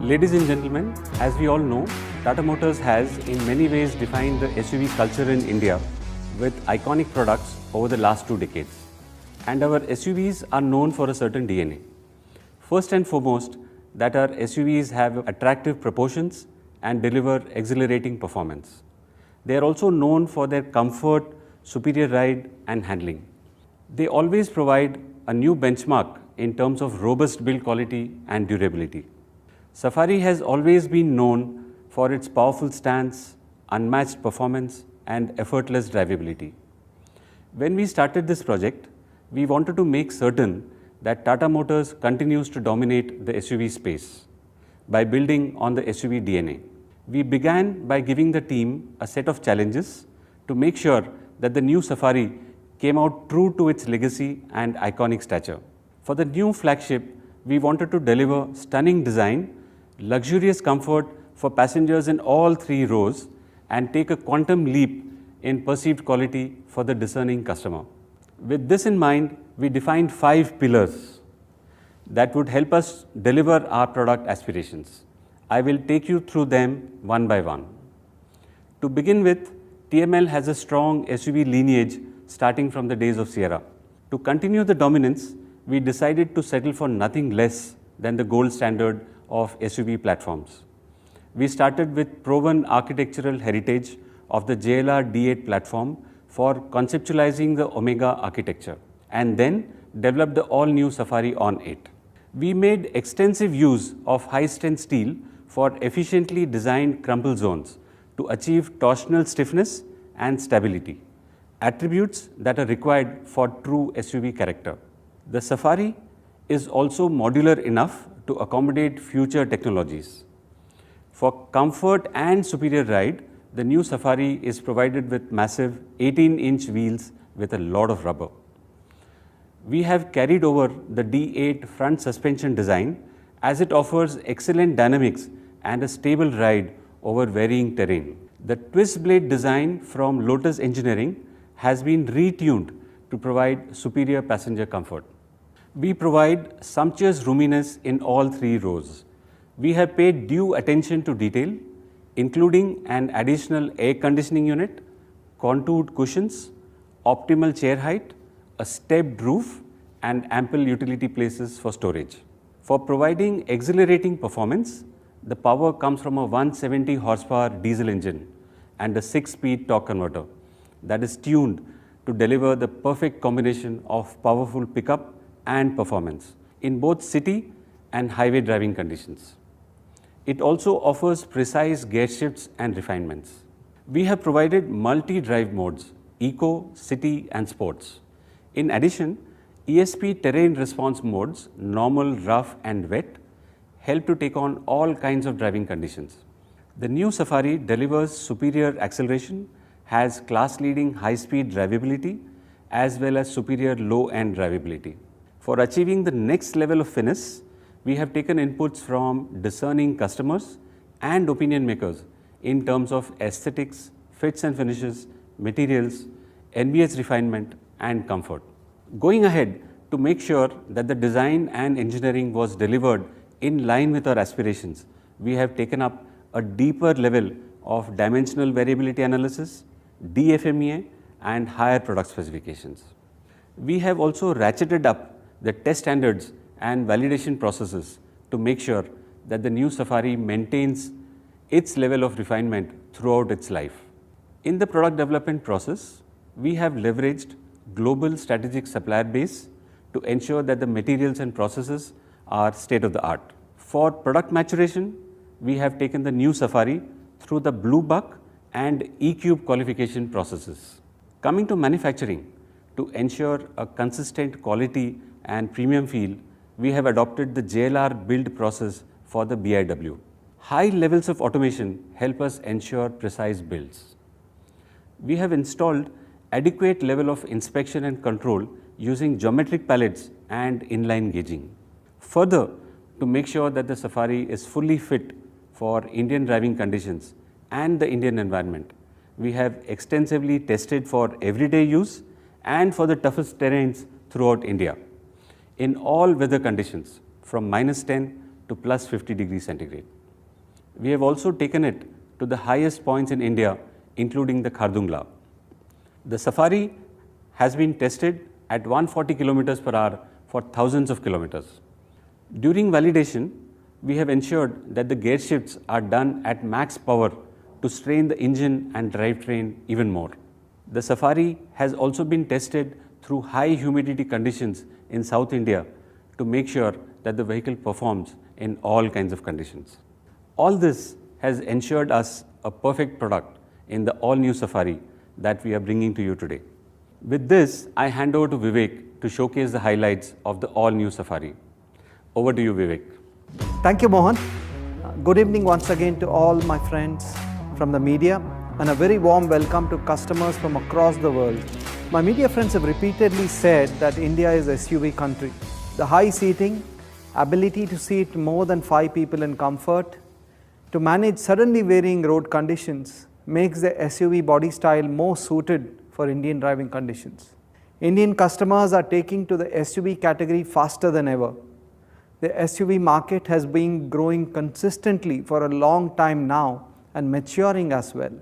Ladies and gentlemen, as we all know, Tata Motors has in many ways defined the SUV culture in India with iconic products over the last 2 decades. And our SUVs are known for a certain DNA. First and foremost, that our SUVs have attractive proportions and deliver exhilarating performance. They are also known for their comfort, superior ride and handling. They always provide a new benchmark in terms of robust build quality and durability. Safari has always been known for its powerful stance, unmatched performance and effortless drivability. When we started this project, we wanted to make certain that Tata Motors continues to dominate the SUV space by building on the SUV DNA. We began by giving the team a set of challenges to make sure that the new Safari came out true to its legacy and iconic stature. For the new flagship, we wanted to deliver stunning design, luxurious comfort for passengers in all 3 rows, and take a quantum leap in perceived quality for the discerning customer. With this in mind, we defined 5 pillars that would help us deliver our product aspirations. I will take you through them one by one. To begin with, TML has a strong SUV lineage starting from the days of Sierra. To continue the dominance, we decided to settle for nothing less than the gold standard of SUV platforms. We started with proven architectural heritage of the JLR D8 platform for conceptualizing the Omega architecture, and then developed the all-new Safari on 8. We made extensive use of high-strength steel for efficiently designed crumple zones to achieve torsional stiffness and stability, attributes that are required for true SUV character. The Safari is also modular enough to accommodate future technologies. For comfort and superior ride, the new Safari is provided with massive 18-inch wheels with a lot of rubber. We have carried over the D8 front suspension design as it offers excellent dynamics and a stable ride over varying terrain. The twist blade design from Lotus Engineering has been retuned to provide superior passenger comfort. We provide sumptuous roominess in all three rows. We have paid due attention to detail, including an additional air conditioning unit, contoured cushions, optimal chair height, a stepped roof, and ample utility places for storage. For providing exhilarating performance, the power comes from a 170 horsepower diesel engine and a 6-speed torque converter that is tuned to deliver the perfect combination of powerful pickup and performance in both city and highway driving conditions. It also offers precise gear shifts and refinements. We have provided multi-drive modes, Eco, City and Sports. In addition, ESP terrain response modes, normal, rough and wet, help to take on all kinds of driving conditions. The new Safari delivers superior acceleration, has class-leading high-speed drivability, as well as superior low-end drivability. For achieving the next level of finesse, we have taken inputs from discerning customers and opinion makers in terms of aesthetics, fits and finishes, materials, NBS refinement and comfort. Going ahead, to make sure that the design and engineering was delivered in line with our aspirations, we have taken up a deeper level of dimensional variability analysis, DFMEA and higher product specifications. We have also ratcheted up the test standards and validation processes to make sure that the new Safari maintains its level of refinement throughout its life. In the product development process, we have leveraged global strategic supplier base to ensure that the materials and processes are state of the art. For product maturation, we have taken the new Safari through the Blue Buck and E-Cube qualification processes. Coming to manufacturing, to ensure a consistent quality and premium feel, we have adopted the JLR build process for the BIW. High levels of automation help us ensure precise builds. We have installed adequate level of inspection and control using geometric palettes and inline gauging. Further, to make sure that the Safari is fully fit for Indian driving conditions and the Indian environment, we have extensively tested for everyday use and for the toughest terrains throughout India in all weather conditions from -10 to +50 degrees centigrade. We have also taken it to the highest points in India, including the Khardungla. The Safari has been tested at 140 kilometers per hour for thousands of kilometers. During validation, we have ensured that the gear shifts are done at max power to strain the engine and drivetrain even more. The Safari has also been tested through high humidity conditions in South India to make sure that the vehicle performs in all kinds of conditions. All this has ensured us a perfect product in the all-new Safari that we are bringing to you today. With this, I hand over to Vivek to showcase the highlights of the all-new Safari. Over to you, Vivek. Thank you, Mohan. Good evening once again to all my friends from the media, and a very warm welcome to customers from across the world. My media friends have repeatedly said that India is a SUV country. The high seating, ability to seat more than 5 people in comfort, to manage suddenly varying road conditions makes the SUV body style more suited for Indian driving conditions. Indian customers are taking to the SUV category faster than ever. The SUV market has been growing consistently for a long time now and maturing as well.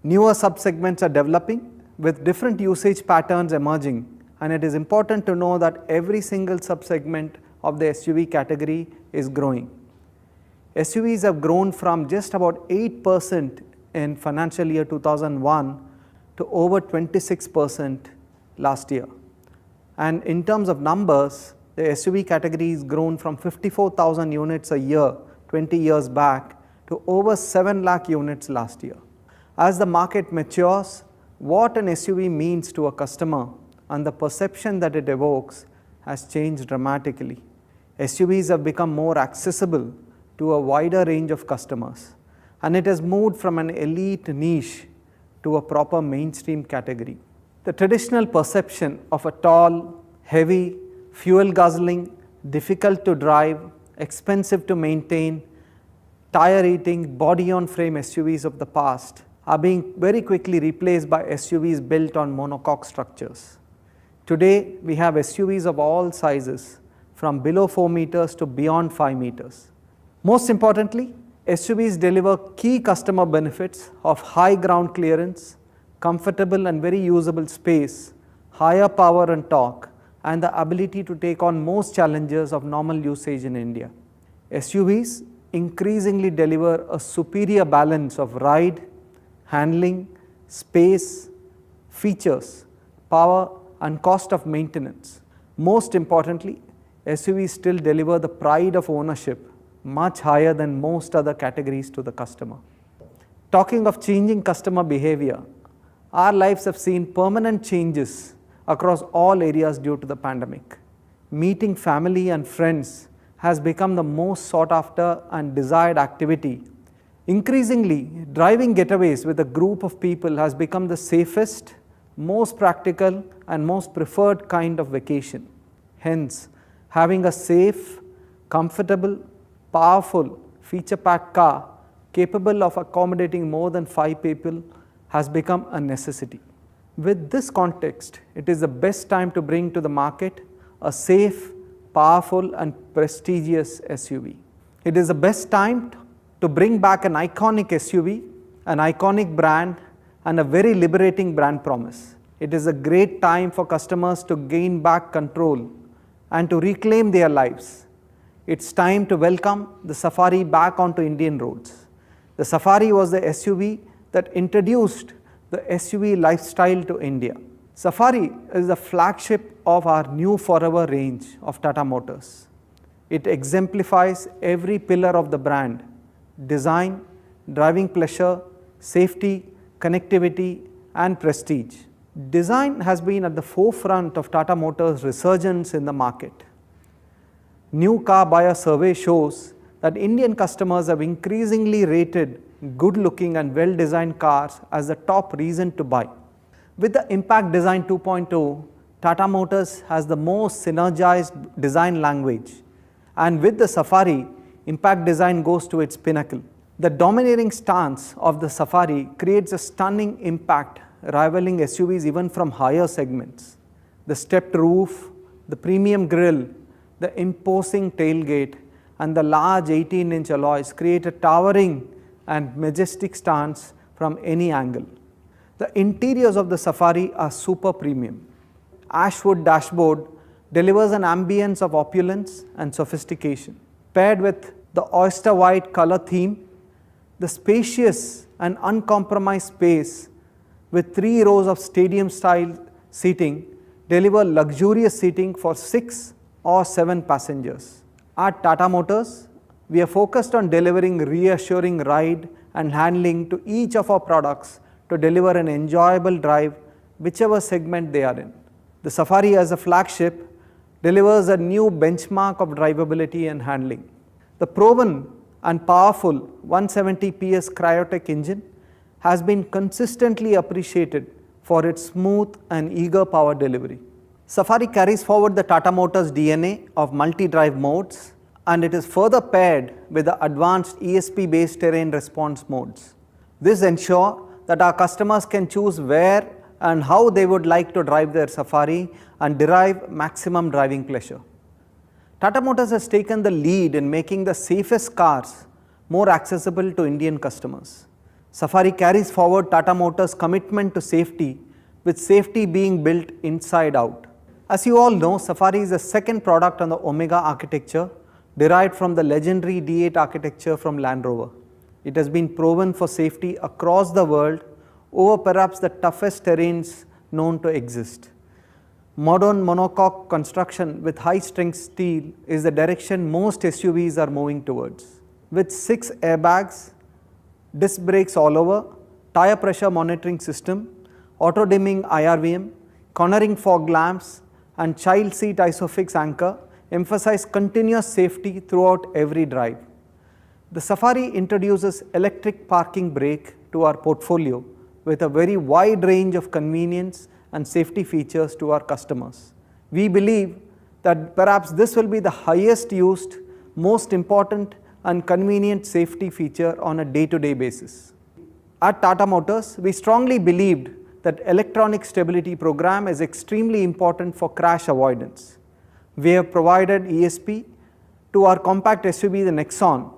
Newer subsegments are developing with different usage patterns emerging, and it is important to know that every single subsegment of the SUV category is growing. SUVs have grown from just about 8% in financial year 2001 to over 26% last year. And in terms of numbers, the SUV category has grown from 54,000 units a year 20 years back to over 7 lakh units last year. As the market matures, what an SUV means to a customer and the perception that it evokes has changed dramatically. SUVs have become more accessible to a wider range of customers, and it has moved from an elite niche to a proper mainstream category. The traditional perception of a tall, heavy, fuel guzzling, difficult to drive, expensive to maintain, tire eating, body on frame SUVs of the past are being very quickly replaced by SUVs built on monocoque structures. Today, we have SUVs of all sizes, from below 4 meters to beyond 5 meters. Most importantly, SUVs deliver key customer benefits of high ground clearance, comfortable and very usable space, higher power and torque, and the ability to take on most challenges of normal usage in India. SUVs increasingly deliver a superior balance of ride, handling, space, features, power, and cost of maintenance. Most importantly, SUVs still deliver the pride of ownership much higher than most other categories to the customer. Talking of changing customer behavior, our lives have seen permanent changes across all areas due to the pandemic. Meeting family and friends has become the most sought after and desired activity. Increasingly, driving getaways with a group of people has become the safest, most practical and most preferred kind of vacation. Hence, having a safe, comfortable, powerful, feature-packed car capable of accommodating more than 5 people has become a necessity. With this context, it is the best time to bring to the market a safe, powerful and prestigious SUV. It is the best time to bring back an iconic SUV, an iconic brand and a very liberating brand promise. It is a great time for customers to gain back control and to reclaim their lives. It's time to welcome the Safari back onto Indian roads. The Safari was the SUV that introduced the SUV lifestyle to India. Safari is the flagship of our new Forever range of Tata Motors. It exemplifies every pillar of the brand: design, driving pleasure, safety, connectivity, and prestige. Design has been at the forefront of Tata Motors' resurgence in the market. New car buyer survey shows that Indian customers have increasingly rated good-looking and well-designed cars as the top reason to buy. With the Impact Design 2.0, Tata Motors has the most synergized design language, and with the Safari, Impact Design goes to its pinnacle. The domineering stance of the Safari creates a stunning impact, rivaling SUVs even from higher segments. The stepped roof, the premium grille, the imposing tailgate, and the large 18-inch alloys create a towering and majestic stance from any angle. The interiors of the Safari are super premium. Ashwood dashboard delivers an ambience of opulence and sophistication. Paired with the oyster white color theme, the spacious and uncompromised space with 3 rows of stadium-style seating deliver luxurious seating for 6 or 7 passengers. At Tata Motors, we are focused on delivering reassuring ride and handling to each of our products to deliver an enjoyable drive whichever segment they are in. The Safari as a flagship delivers a new benchmark of drivability and handling. The proven and powerful 170 PS Cryotech engine has been consistently appreciated for its smooth and eager power delivery. Safari carries forward the Tata Motors DNA of multi-drive modes, and it is further paired with the advanced ESP-based terrain response modes. This ensures that our customers can choose where and how they would like to drive their Safari and derive maximum driving pleasure. Tata Motors has taken the lead in making the safest cars more accessible to Indian customers. Safari carries forward Tata Motors' commitment to safety, with safety being built inside out. As you all know, Safari is the second product on the Omega architecture, derived from the legendary D8 architecture from Land Rover. It has been proven for safety across the world over perhaps the toughest terrains known to exist. Modern monocoque construction with high-strength steel is the direction most SUVs are moving towards. With 6 airbags, disc brakes all over, tire pressure monitoring system, auto-dimming IRVM, cornering fog lamps, and child seat ISOFIX anchor, emphasize continuous safety throughout every drive. The Safari introduces electric parking brake to our portfolio with a very wide range of convenience and safety features to our customers. We believe that perhaps this will be the highest used, most important and convenient safety feature on a day-to-day basis. At Tata Motors, we strongly believed that electronic stability program is extremely important for crash avoidance. We have provided ESP to our compact SUV, the Nexon,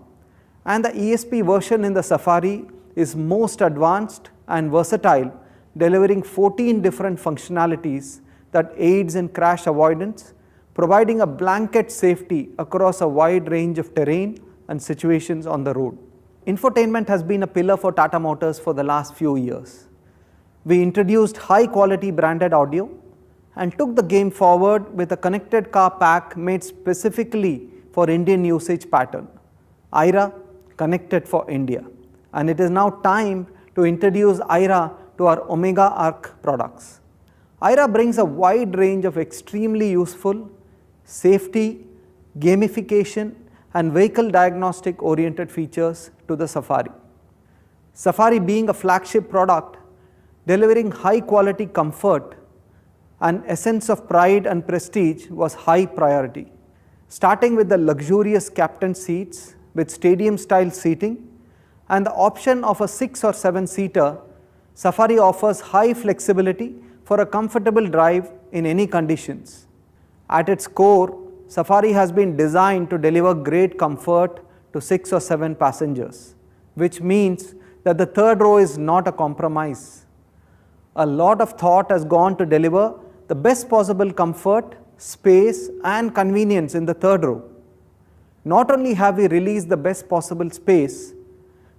and the ESP version in the Safari is most advanced and versatile, delivering 14 different functionalities that aids in crash avoidance, providing a blanket safety across a wide range of terrain and situations on the road. Infotainment has been a pillar for Tata Motors for the last few years. We introduced high quality branded audio and took the game forward with a connected car pack made specifically for Indian usage pattern, IRA Connected for India. And it is now time to introduce IRA to our Omega Arc products. IRA brings a wide range of extremely useful safety, gamification and vehicle diagnostic oriented features to the Safari. Safari being a flagship product, delivering high quality comfort and a sense of pride and prestige was high priority. Starting with the luxurious captain seats with stadium style seating and the option of a 6 or 7 seater, Safari offers high flexibility for a comfortable drive in any conditions. At its core, Safari has been designed to deliver great comfort to 6 or 7 passengers, which means that the third row is not a compromise. A lot of thought has gone to deliver the best possible comfort, space and convenience in the third row. Not only have we released the best possible space,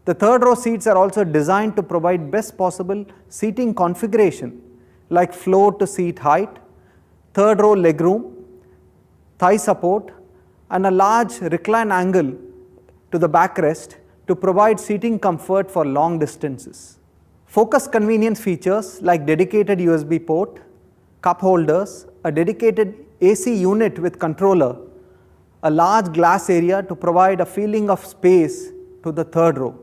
the third row seats are also designed to provide best possible seating configuration like floor to seat height, third row legroom, thigh support and a large recline angle to the backrest to provide seating comfort for long distances. Focus convenience features like dedicated USB port, cup holders, a dedicated AC unit with controller, a large glass area to provide a feeling of space to the third row.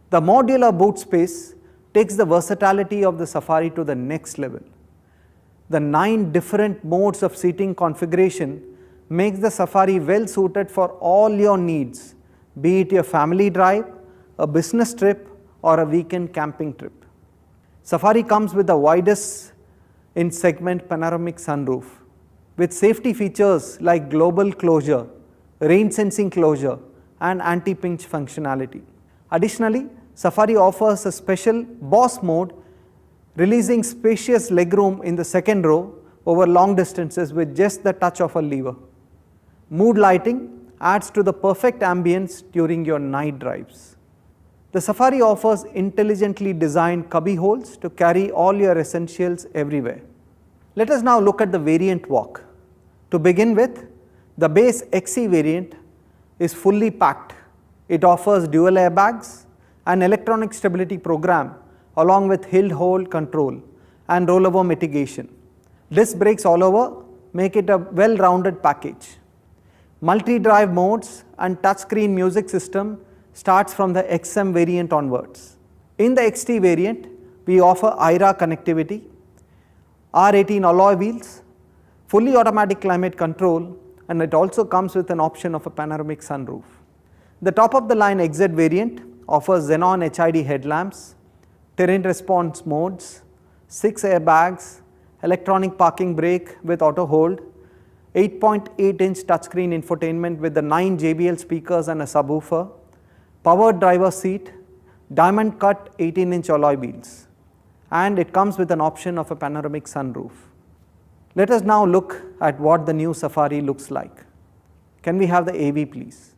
The modular boot space takes the versatility of the Safari to the next level. The 9 different modes of seating configuration makes the Safari well suited for all your needs, be it your family drive, a business trip or a weekend camping trip. Safari comes with the widest in segment panoramic sunroof with safety features like global closure, rain sensing closure and anti-pinch functionality. Additionally, Safari offers a special Boss mode, releasing spacious legroom in the second row over long distances with just the touch of a lever. Mood lighting adds to the perfect ambience during your night drives. The Safari offers intelligently designed cubby holes to carry all your essentials everywhere. Let us now look at the variant walk. To begin with, the base XE variant is fully packed. It offers dual airbags, an electronic stability program along with hill hold control and rollover mitigation. Disc brakes all over make it a well-rounded package. Multi-drive modes and touchscreen music system starts from the XM variant onwards. In the XT variant, we offer IRA connectivity, R18 alloy wheels, fully automatic climate control, and it also comes with an option of a panoramic sunroof. The top of the line XZ variant offers xenon HID headlamps, terrain response modes, 6 airbags, electronic parking brake with auto hold, 8.8-inch touchscreen infotainment with the 9 JBL speakers and a subwoofer, powered driver seat, diamond cut 18-inch alloy wheels, and it comes with an option of a panoramic sunroof. Let us now look at what the new Safari looks like. Can we have the AV please?